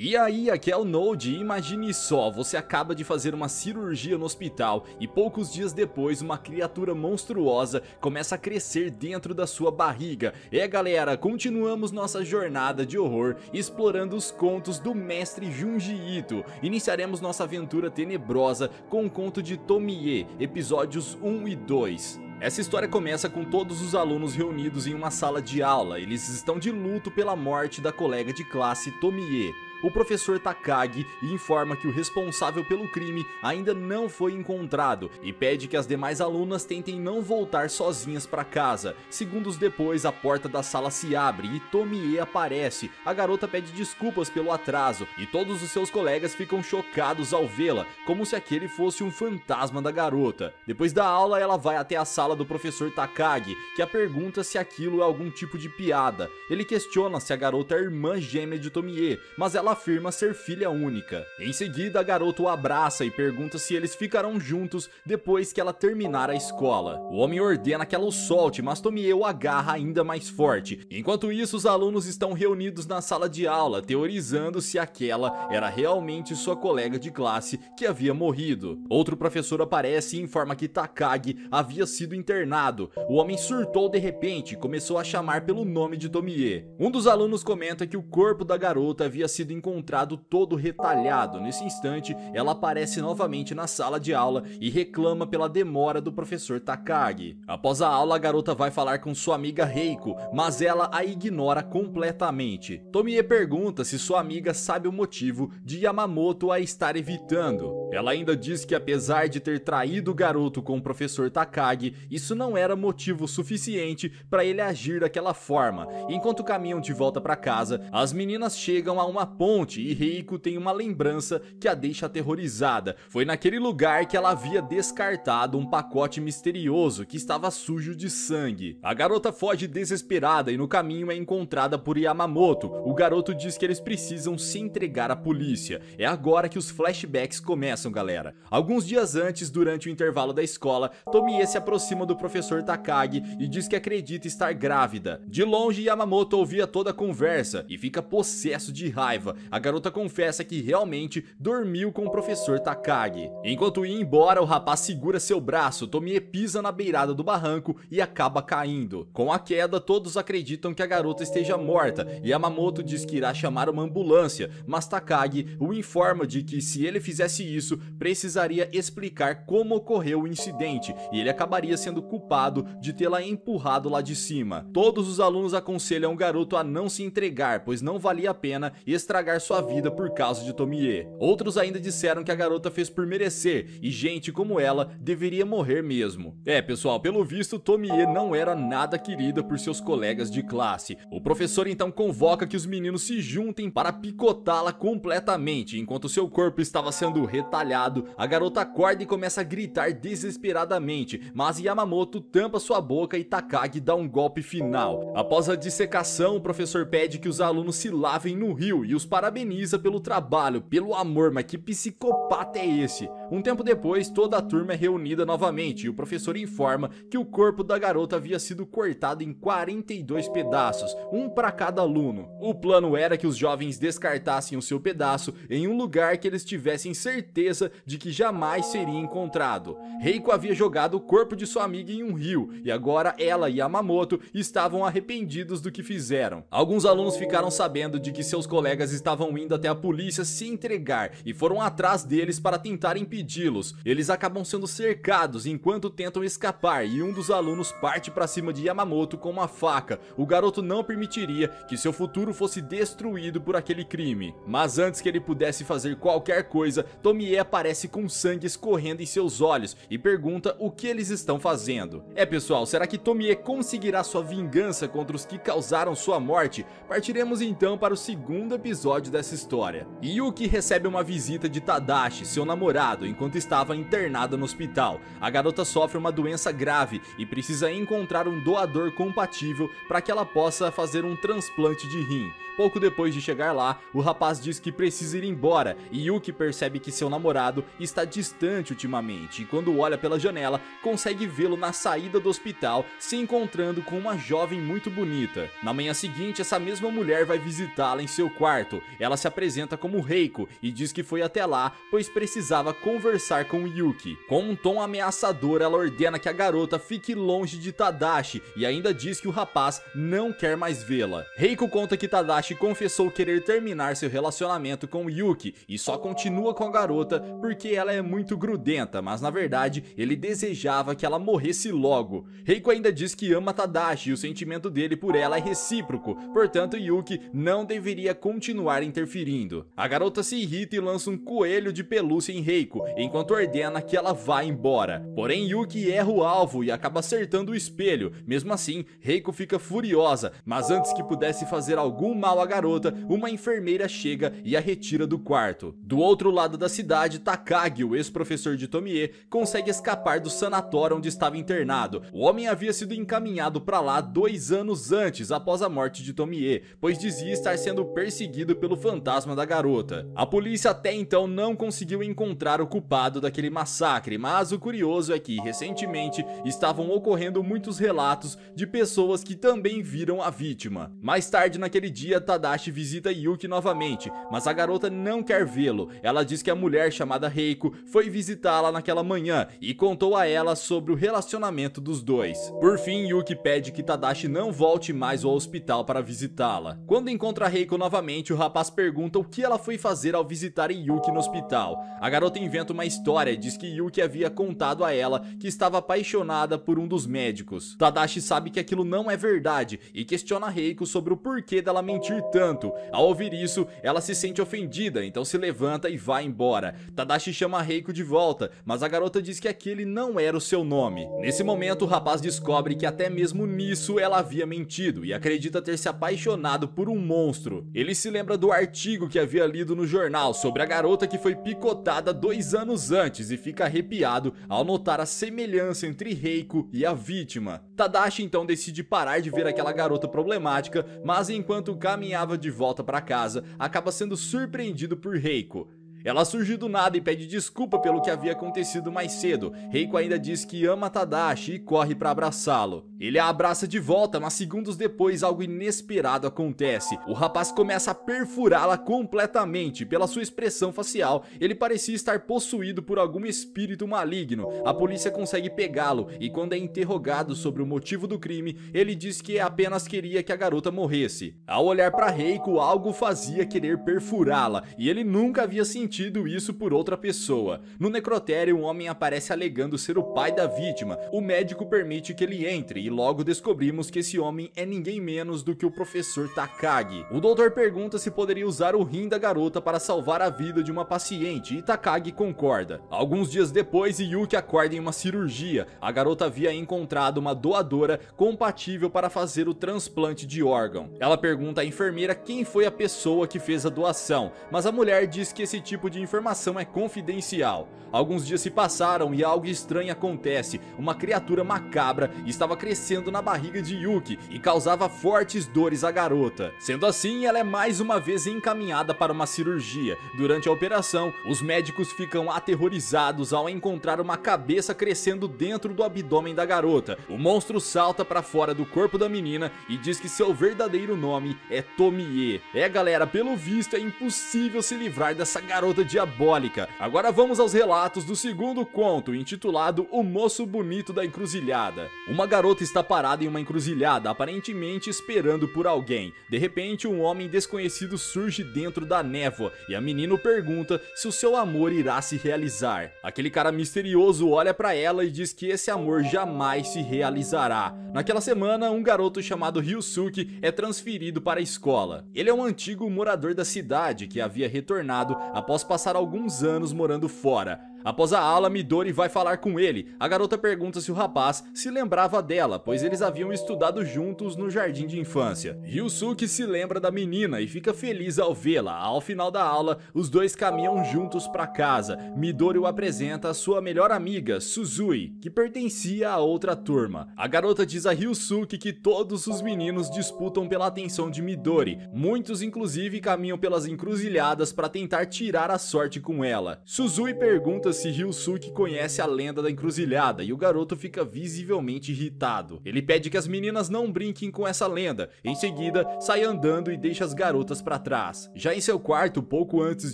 E aí, aqui é o Node, e imagine só, você acaba de fazer uma cirurgia no hospital e poucos dias depois uma criatura monstruosa começa a crescer dentro da sua barriga. Galera, continuamos nossa jornada de horror explorando os contos do mestre Junji Ito. Iniciaremos nossa aventura tenebrosa com o conto de Tomie, episódios 1 e 2. Essa história começa com todos os alunos reunidos em uma sala de aula. Eles estão de luto pela morte da colega de classe Tomie. O professor Takagi informa que o responsável pelo crime ainda não foi encontrado e pede que as demais alunas tentem não voltar sozinhas para casa. Segundos depois, a porta da sala se abre e Tomie aparece. A garota pede desculpas pelo atraso e todos os seus colegas ficam chocados ao vê-la, como se aquele fosse um fantasma da garota. Depois da aula, ela vai até a sala do professor Takagi, que a pergunta se aquilo é algum tipo de piada. Ele questiona se a garota é irmã gêmea de Tomie, mas ela afirma ser filha única. Em seguida, a garota o abraça e pergunta se eles ficarão juntos depois que ela terminar a escola. O homem ordena que ela o solte, mas Tomie o agarra ainda mais forte. Enquanto isso, os alunos estão reunidos na sala de aula, teorizando se aquela era realmente sua colega de classe que havia morrido. Outro professor aparece e informa que Takagi havia sido internado. O homem surtou de repente e começou a chamar pelo nome de Tomie. Um dos alunos comenta que o corpo da garota havia sido encontrado todo retalhado. Nesse instante, ela aparece novamente na sala de aula e reclama pela demora do professor Takagi. Após a aula, a garota vai falar com sua amiga Reiko, mas ela a ignora completamente. Tomie pergunta se sua amiga sabe o motivo de Yamamoto a estar evitando. Ela ainda diz que apesar de ter traído o garoto com o professor Takagi, isso não era motivo suficiente para ele agir daquela forma. Enquanto caminham de volta para casa, as meninas chegam a uma ponte e Reiko tem uma lembrança que a deixa aterrorizada. Foi naquele lugar que ela havia descartado um pacote misterioso que estava sujo de sangue. A garota foge desesperada e no caminho é encontrada por Yamamoto. O garoto diz que eles precisam se entregar à polícia. É agora que os flashbacks começam, galera. Alguns dias antes, durante o intervalo da escola, Tomie se aproxima do professor Takagi e diz que acredita estar grávida. De longe, Yamamoto ouvia toda a conversa e fica possesso de raiva. A garota confessa que realmente dormiu com o professor Takagi. Enquanto ia embora, o rapaz segura seu braço. Tomie pisa na beirada do barranco e acaba caindo. Com a queda, todos acreditam que a garota esteja morta e Yamamoto diz que irá chamar uma ambulância, mas Takagi o informa de que se ele fizesse isso, precisaria explicar como ocorreu o incidente e ele acabaria sendo culpado de tê-la empurrado lá de cima. Todos os alunos aconselham o garoto a não se entregar, pois não valia a pena estragar sua vida por causa de Tomie. Outros ainda disseram que a garota fez por merecer e gente como ela deveria morrer mesmo. Pessoal, pelo visto Tomie não era nada querida por seus colegas de classe. O professor então convoca que os meninos se juntem para picotá-la completamente. Enquanto seu corpo estava sendo retalhado, a garota acorda e começa a gritar desesperadamente, mas Yamamoto tampa sua boca e Takagi dá um golpe final. Após a dissecação, o professor pede que os alunos se lavem no rio e os parabeniza pelo trabalho, pelo amor, mas que psicopata é esse? Um tempo depois, toda a turma é reunida novamente e o professor informa que o corpo da garota havia sido cortado em 42 pedaços, um para cada aluno. O plano era que os jovens descartassem o seu pedaço em um lugar que eles tivessem certeza de que jamais seria encontrado. Reiko havia jogado o corpo de sua amiga em um rio e agora ela e Yamamoto estavam arrependidos do que fizeram. Alguns alunos ficaram sabendo de que seus colegas estavam indo até a polícia se entregar e foram atrás deles para tentar impedi-los. Eles acabam sendo cercados enquanto tentam escapar e um dos alunos parte para cima de Yamamoto com uma faca. O garoto não permitiria que seu futuro fosse destruído por aquele crime. Mas antes que ele pudesse fazer qualquer coisa, Tomie aparece com sangue escorrendo em seus olhos e pergunta o que eles estão fazendo. Pessoal, será que Tomie conseguirá sua vingança contra os que causaram sua morte? Partiremos então para o segundo episódio dessa história. Yuki recebe uma visita de Tadashi, seu namorado, enquanto estava internada no hospital. A garota sofre uma doença grave e precisa encontrar um doador compatível para que ela possa fazer um transplante de rim. Pouco depois de chegar lá, o rapaz diz que precisa ir embora e Yuki percebe que seu namorado está distante ultimamente e quando olha pela janela, consegue vê-lo na saída do hospital se encontrando com uma jovem muito bonita. Na manhã seguinte, essa mesma mulher vai visitá-la em seu quarto. quarto. Ela se apresenta como Reiko e diz que foi até lá pois precisava conversar com Yuki. Com um tom ameaçador, ela ordena que a garota fique longe de Tadashi e ainda diz que o rapaz não quer mais vê-la. Reiko conta que Tadashi confessou querer terminar seu relacionamento com Yuki e só continua com a garota porque ela é muito grudenta, mas na verdade ele desejava que ela morresse logo. Reiko ainda diz que ama Tadashi e o sentimento dele por ela é recíproco, portanto Yuki não deveria continuar interferindo. A garota se irrita e lança um coelho de pelúcia em Reiko, enquanto ordena que ela vá embora. Porém Yuki erra o alvo e acaba acertando o espelho. Mesmo assim, Reiko fica furiosa, mas antes que pudesse fazer algum mal à garota, uma enfermeira chega e a retira do quarto. Do outro lado da cidade, Takagi, o ex-professor de Tomie, consegue escapar do sanatório onde estava internado. O homem havia sido encaminhado para lá 2 anos antes, após a morte de Tomie, pois dizia estar sendo perseguido pelo fantasma da garota. A polícia até então não conseguiu encontrar o culpado daquele massacre, mas o curioso é que recentemente estavam ocorrendo muitos relatos de pessoas que também viram a vítima. Mais tarde naquele dia, Tadashi visita Yuki novamente, mas a garota não quer vê-lo. Ela diz que a mulher chamada Reiko foi visitá-la naquela manhã e contou a ela sobre o relacionamento dos dois. Por fim, Yuki pede que Tadashi não volte mais ao hospital para visitá-la. Quando encontra Reiko novamente, o rapaz pergunta o que ela foi fazer ao visitar Yuki no hospital. A garota inventa uma história e diz que Yuki havia contado a ela que estava apaixonada por um dos médicos. Tadashi sabe que aquilo não é verdade e questiona Reiko sobre o porquê dela mentir tanto. Ao ouvir isso, ela se sente ofendida, então se levanta e vai embora. Tadashi chama Reiko de volta, mas a garota diz que aquele não era o seu nome. Nesse momento, o rapaz descobre que até mesmo nisso ela havia mentido e acredita ter se apaixonado por um monstro. Ele se lembra do artigo que havia lido no jornal sobre a garota que foi picotada 2 anos antes e fica arrepiado ao notar a semelhança entre Reiko e a vítima. Tadashi então decide parar de ver aquela garota problemática, mas enquanto caminhava de volta para casa, acaba sendo surpreendido por Reiko. Ela surge do nada e pede desculpa pelo que havia acontecido mais cedo. Reiko ainda diz que ama Tadashi e corre para abraçá-lo. Ele a abraça de volta, mas segundos depois algo inesperado acontece. O rapaz começa a perfurá-la completamente. Pela sua expressão facial, ele parecia estar possuído por algum espírito maligno. A polícia consegue pegá-lo e quando é interrogado sobre o motivo do crime, ele diz que apenas queria que a garota morresse. Ao olhar para Reiko, algo fazia querer perfurá-la e ele nunca havia sentido isso por outra pessoa. No necrotério, um homem aparece alegando ser o pai da vítima. O médico permite que ele entre e logo descobrimos que esse homem é ninguém menos do que o professor Takagi. O doutor pergunta se poderia usar o rim da garota para salvar a vida de uma paciente e Takagi concorda. Alguns dias depois, Yuki acorda em uma cirurgia. A garota havia encontrado uma doadora compatível para fazer o transplante de órgão. Ela pergunta à enfermeira quem foi a pessoa que fez a doação, mas a mulher diz que esse tipo de informação é confidencial. Alguns dias se passaram e algo estranho acontece. Uma criatura macabra estava crescendo na barriga de Yuki e causava fortes dores à garota. Sendo assim, ela é mais uma vez encaminhada para uma cirurgia. Durante a operação, os médicos ficam aterrorizados ao encontrar uma cabeça crescendo dentro do abdômen da garota. O monstro salta para fora do corpo da menina e diz que seu verdadeiro nome é Tomie. Galera, pelo visto é impossível se livrar dessa garota diabólica. Agora vamos aos relatos do segundo conto, intitulado O Moço Bonito da Encruzilhada. Uma garota está parada em uma encruzilhada, aparentemente esperando por alguém. De repente, um homem desconhecido surge dentro da névoa e a menina pergunta se o seu amor irá se realizar. Aquele cara misterioso olha para ela e diz que esse amor jamais se realizará. Naquela semana, um garoto chamado Ryusuke é transferido para a escola. Ele é um antigo morador da cidade que havia retornado após passar alguns anos morando fora. Após a aula, Midori vai falar com ele. A garota pergunta se o rapaz se lembrava dela, pois eles haviam estudado juntos no jardim de infância. Ryusuke se lembra da menina e fica feliz ao vê-la. Ao final da aula, os dois caminham juntos para casa. Midori o apresenta a sua melhor amiga, Suzui, que pertencia a outra turma. A garota diz a Ryusuke que todos os meninos disputam pela atenção de Midori. Muitos inclusive caminham pelas encruzilhadas para tentar tirar a sorte com ela. Suzui pergunta pergunta se Ryusuke conhece a lenda da encruzilhada e o garoto fica visivelmente irritado. Ele pede que as meninas não brinquem com essa lenda, em seguida sai andando e deixa as garotas para trás. Já em seu quarto, pouco antes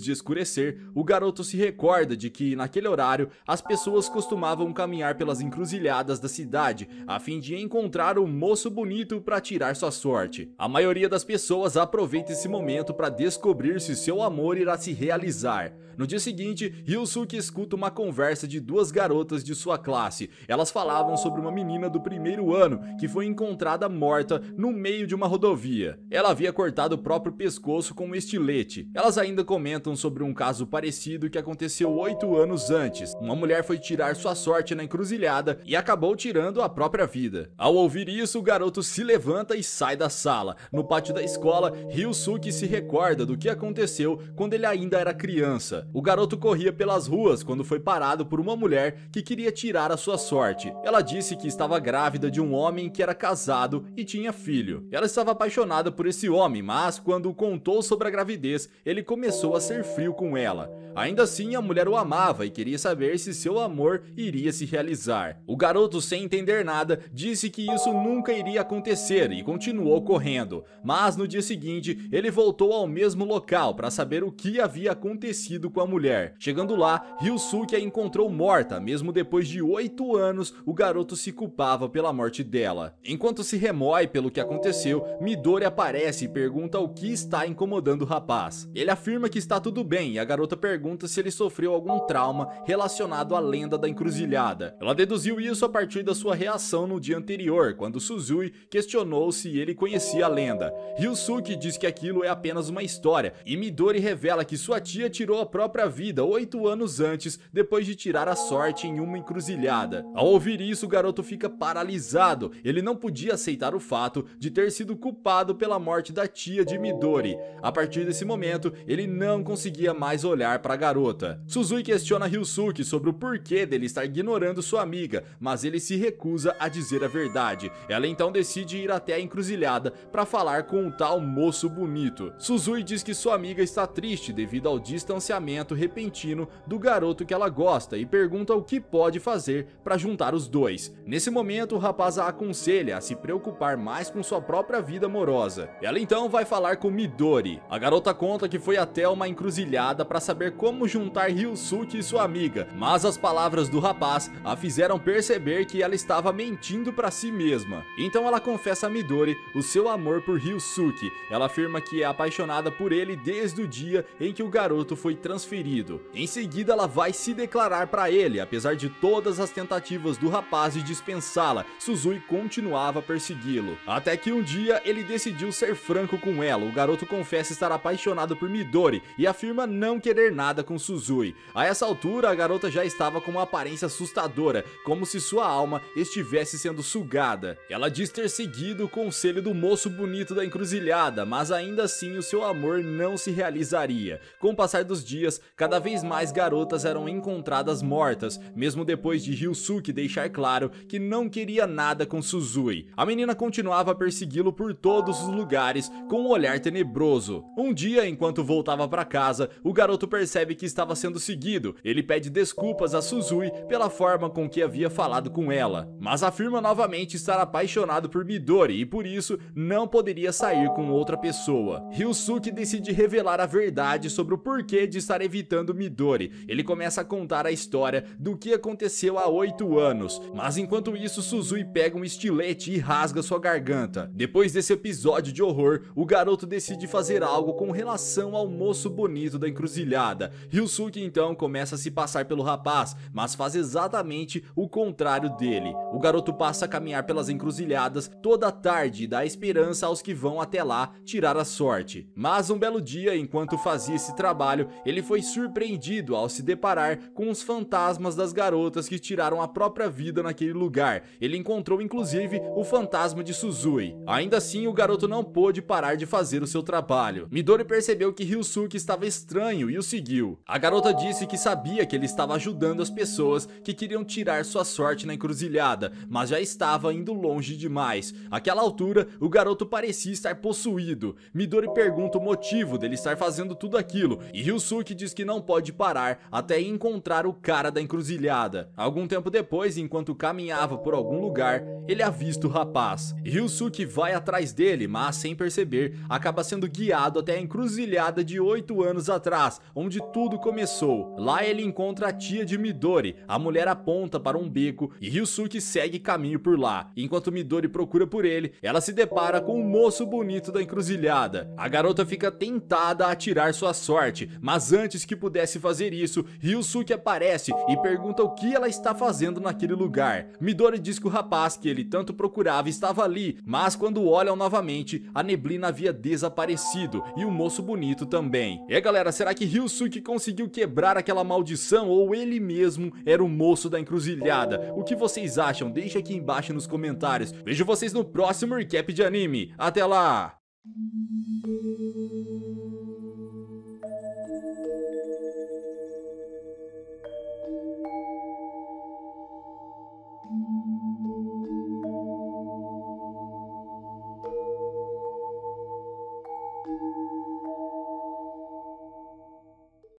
de escurecer, o garoto se recorda de que naquele horário as pessoas costumavam caminhar pelas encruzilhadas da cidade a fim de encontrar um moço bonito para tirar sua sorte. A maioria das pessoas aproveita esse momento para descobrir se seu amor irá se realizar. No dia seguinte, Ryusuke escuta uma conversa de duas garotas de sua classe. Elas falavam sobre uma menina do primeiro ano que foi encontrada morta no meio de uma rodovia. Ela havia cortado o próprio pescoço com um estilete. Elas ainda comentam sobre um caso parecido que aconteceu 8 anos antes. Uma mulher foi tirar sua sorte na encruzilhada e acabou tirando a própria vida. Ao ouvir isso, o garoto se levanta e sai da sala. No pátio da escola, Ryusuke se recorda do que aconteceu quando ele ainda era criança. O garoto corria pelas ruas quando foi parado por uma mulher que queria tirar a sua sorte. Ela disse que estava grávida de um homem que era casado e tinha filho. Ela estava apaixonada por esse homem, mas quando contou sobre a gravidez, ele começou a ser frio com ela. Ainda assim, a mulher o amava e queria saber se seu amor iria se realizar. O garoto, sem entender nada, disse que isso nunca iria acontecer e continuou correndo. Mas no dia seguinte, ele voltou ao mesmo local para saber o que havia acontecido com a mulher. Chegando lá, Ryusuke a encontrou morta. Mesmo depois de 8 anos, o garoto se culpava pela morte dela. Enquanto se remói pelo que aconteceu, Midori aparece e pergunta o que está incomodando o rapaz. Ele afirma que está tudo bem e a garota pergunta se ele sofreu algum trauma relacionado à lenda da encruzilhada. Ela deduziu isso a partir da sua reação no dia anterior, quando Suzui questionou se ele conhecia a lenda. Ryusuke diz que aquilo é apenas uma história e Midori revela que sua tia tirou a própria vida 8 anos antes, depois de tirar a sorte em uma encruzilhada. Ao ouvir isso, o garoto fica paralisado. Ele não podia aceitar o fato de ter sido culpado pela morte da tia de Midori. A partir desse momento, ele não conseguia mais olhar para a garota. Suzui questiona Ryusuke sobre o porquê dele estar ignorando sua amiga, mas ele se recusa a dizer a verdade. Ela então decide ir até a encruzilhada para falar com o tal moço bonito. Suzui diz que sua amiga está triste devido ao distanciamento repentino do garoto que ela gosta e pergunta o que pode fazer para juntar os dois. Nesse momento, o rapaz a aconselha a se preocupar mais com sua própria vida amorosa. Ela então vai falar com Midori. A garota conta que foi até uma encruzilhada para saber como juntar Ryusuke e sua amiga, mas as palavras do rapaz a fizeram perceber que ela estava mentindo para si mesma. Então ela confessa a Midori o seu amor por Ryusuke. Ela afirma que é apaixonada por ele desde o dia em que o garoto foi transferido. Em seguida, ela vai se declarar para ele. Apesar de todas as tentativas do rapaz de dispensá-la, Suzui continuava a persegui-lo. Até que um dia ele decidiu ser franco com ela. O garoto confessa estar apaixonado por Midori e afirma não querer nada com Suzui. A essa altura, a garota já estava com uma aparência assustadora, como se sua alma estivesse sendo sugada. Ela diz ter seguido o conselho do moço bonito da encruzilhada, mas ainda assim o seu amor não se realizaria. Com o passar dos dias, cada vez mais garotas eram encontradas mortas, mesmo depois de Ryusuke deixar claro que não queria nada com Suzui. A menina continuava a persegui-lo por todos os lugares com um olhar tenebroso. Um dia, enquanto voltava para casa, o garoto percebe que estava sendo seguido. Ele pede desculpas a Suzui pela forma com que havia falado com ela, mas afirma novamente estar apaixonado por Midori e por isso não poderia sair com outra pessoa. Ryusuke decide revelar a verdade sobre o porquê de estar evitando Midori. Ele começa a contar a história do que aconteceu há 8 anos, mas enquanto isso Suzui pega um estilete e rasga sua garganta. Depois desse episódio de horror, o garoto decide fazer algo com relação ao moço bonito da encruzilhada. Ryusuke então começa a se passar pelo rapaz, mas faz exatamente o contrário dele. O garoto passa a caminhar pelas encruzilhadas toda a tarde e dá esperança aos que vão até lá tirar a sorte. Mas um belo dia, enquanto fazia esse trabalho, ele foi surpreendido ao se deparar com os fantasmas das garotas que tiraram a própria vida naquele lugar. Ele encontrou inclusive o fantasma de Suzui. Ainda assim, o garoto não pôde parar de fazer o seu trabalho. Midori percebeu que Ryusuke estava estranho e o seguiu. A garota disse que sabia que ele estava ajudando as pessoas que queriam tirar sua sorte na encruzilhada, mas já estava indo longe demais. Àquela altura, o garoto parecia estar possuído. Midori pergunta o motivo dele estar fazendo tudo aquilo, e Ryusuke diz que não pode parar até encontrar o cara da encruzilhada. Algum tempo depois, enquanto caminhava por algum lugar, ele avista o rapaz. Ryusuke vai atrás dele, mas sem perceber, acaba sendo guiado até a encruzilhada de 8 anos atrás, onde tudo começou. Lá ele encontra a tia de Midori. A mulher aponta para um beco e Ryusuke segue caminho por lá. Enquanto Midori procura por ele, ela se depara com um moço bonito da encruzilhada. A garota fica tentada a tirar sua sorte, mas antes que pudesse fazer isso, Ryusuke aparece e pergunta o que ela está fazendo naquele lugar. Midori diz que o rapaz que ele tanto procurava estava ali, mas quando olham novamente, a neblina havia desaparecido e o moço bonito também. E galera, será que Ryusuke conseguiu quebrar aquela maldição ou ele mesmo era o moço da encruzilhada? O que vocês acham? Deixa aqui embaixo nos comentários. Vejo vocês no próximo recap de anime. Até lá!